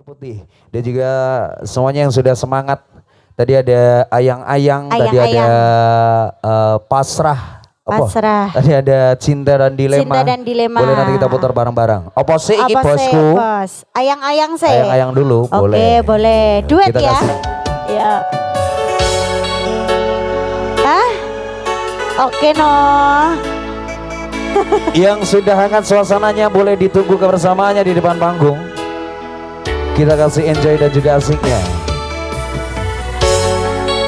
Putih dan juga semuanya yang sudah semangat. Tadi ada ayang-ayang, tadi ada pasrah. Pasrah. Tadi ada cinta dan dilema. Cinta dan dilema. Boleh nanti kita putar bareng-bareng. Apa sih iki Apa sih, bosku? Bos? Ayang-ayang sih. Ayang-ayang dulu, boleh. Oke, boleh. Duet Kita ya. kasih. Ya. Hah? Oke no. Yang sudah hangat suasananya boleh ditunggu kebersamaannya di depan panggung. Kita kasih enjoy dan juga asiknya.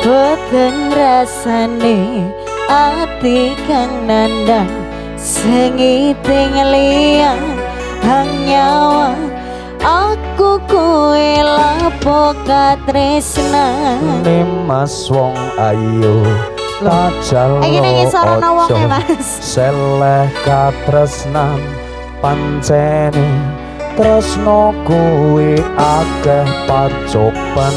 Boten rasane ati kang nandang sengiting liyang hang nyawa aku kowe lapo katresnan Mas wong ayu tajal iki nang sorona wonge Mas seleh katresnan pancene tresno kuwi akeh pacoban.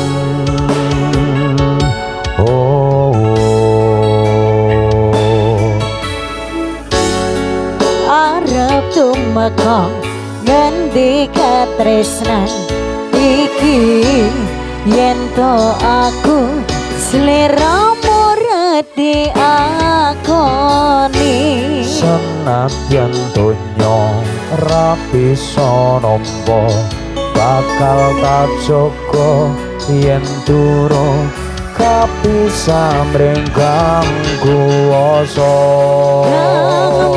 arep tumeka ngendi katresnan iki yen to aku sliramu redi akoni senadyan donya ra bisa nampa bakal tak jaga yen durung kapisah mrenggang kuwasa.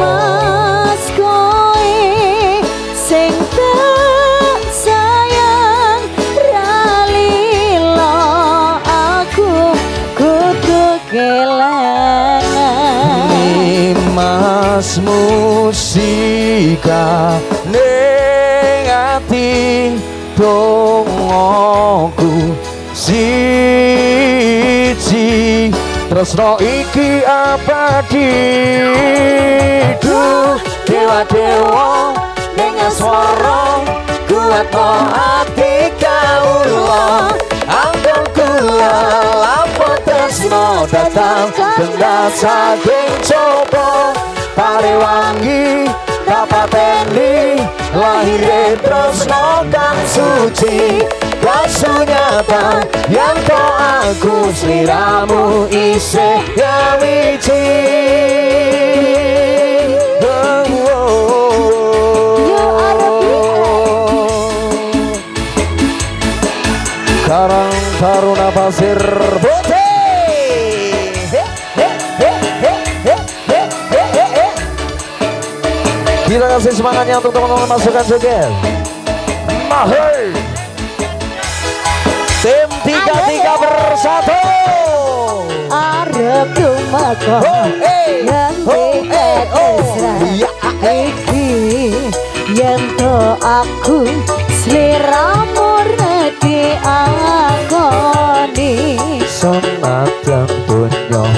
Mas kowe sing tak sayang ralilo aku kudu kelangan Mas musika ning ati dongoku siji tresno iki abadi. Duh dewa-dewa ning swara kuatno ati kawula anggon kula lapo tresno datang benda saking coba parewangi kapateni lahire tresno kang suci kasunyatan yang to aku sliramu isih nyawiji. Karang Taruna Pasir Putih. Kita kasih semangatnya untuk teman-teman masukan juga. Mahir tim 33 bersatu. arep tumeka ngendi katresnan iki yen to aku sliramu redi akoni Senadyan donya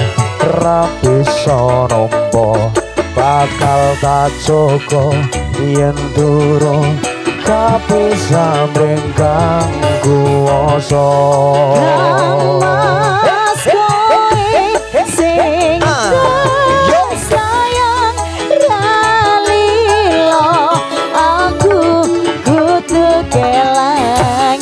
ra bisa nampa bakal tak jaga yen durung kapisah mrenggang kuwasa. Mas kowe sing tak sayang ralilo aku kudu kelangan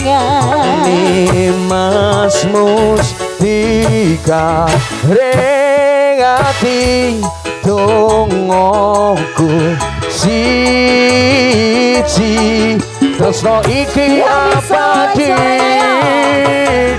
Mas mustika ring ati dongoku siji tresno iki abadi.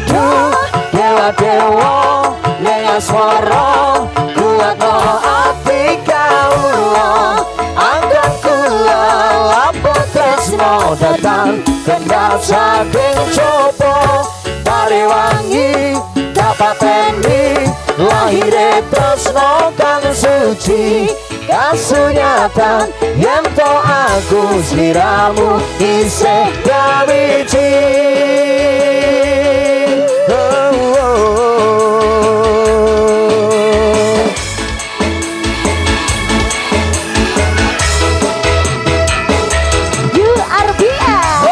Duh dewa-dewa ning swara kuatno ati kawula anggon kula lapo tresno datang kendhat saking coba parewangi kapateni lahire tresno kang suci kasunyatan yen to aku sliramu isih nyawiji. You are BL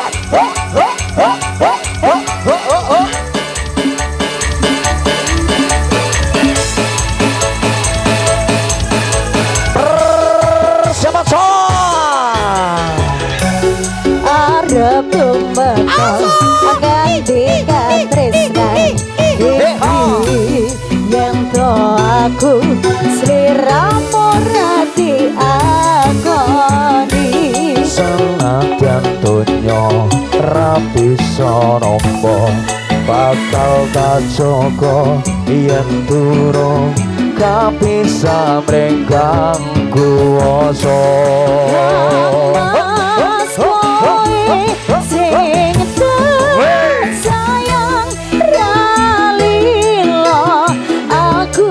Siapa arep tumeka Ngandikan tresnan iki yen to aku sliramu rati akoni Senajan donya ra bisa nampa bakal tak jaga yen durung kapisa mrenggang kuwasa Mas kowe sing sayang ralilo aku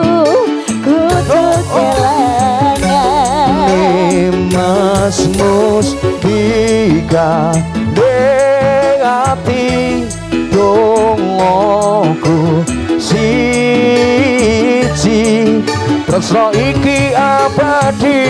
kudu kelangan Mas Mustika Dengati dongoku siji tresno iki abadi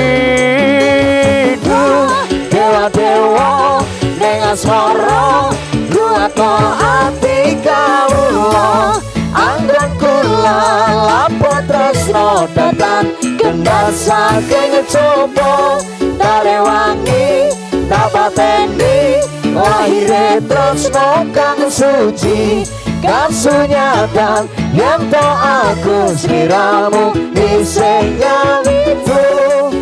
dewa-dewa ning asmara kuatno ati kawula anggon kula lapo tresno datan kendhat saking coba tare wangi tak pateni lahire tresno kang suci kasunyatan yen to aku sliramu isih nyawiku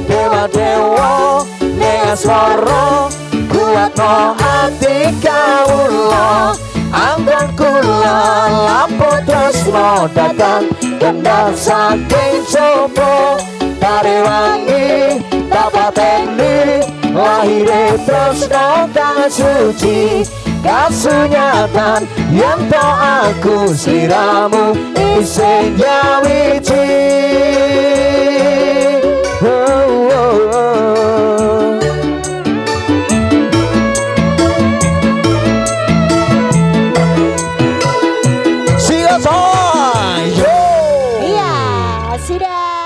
dewa-dewa ning asmara kuatno ati kawula anggon kula lapo tresno datan kendhat saking coba tare wangi tak pateni lahire tresno kang suci kasunyatan yen to aku sliramu isih nyawiji Iya, sudah.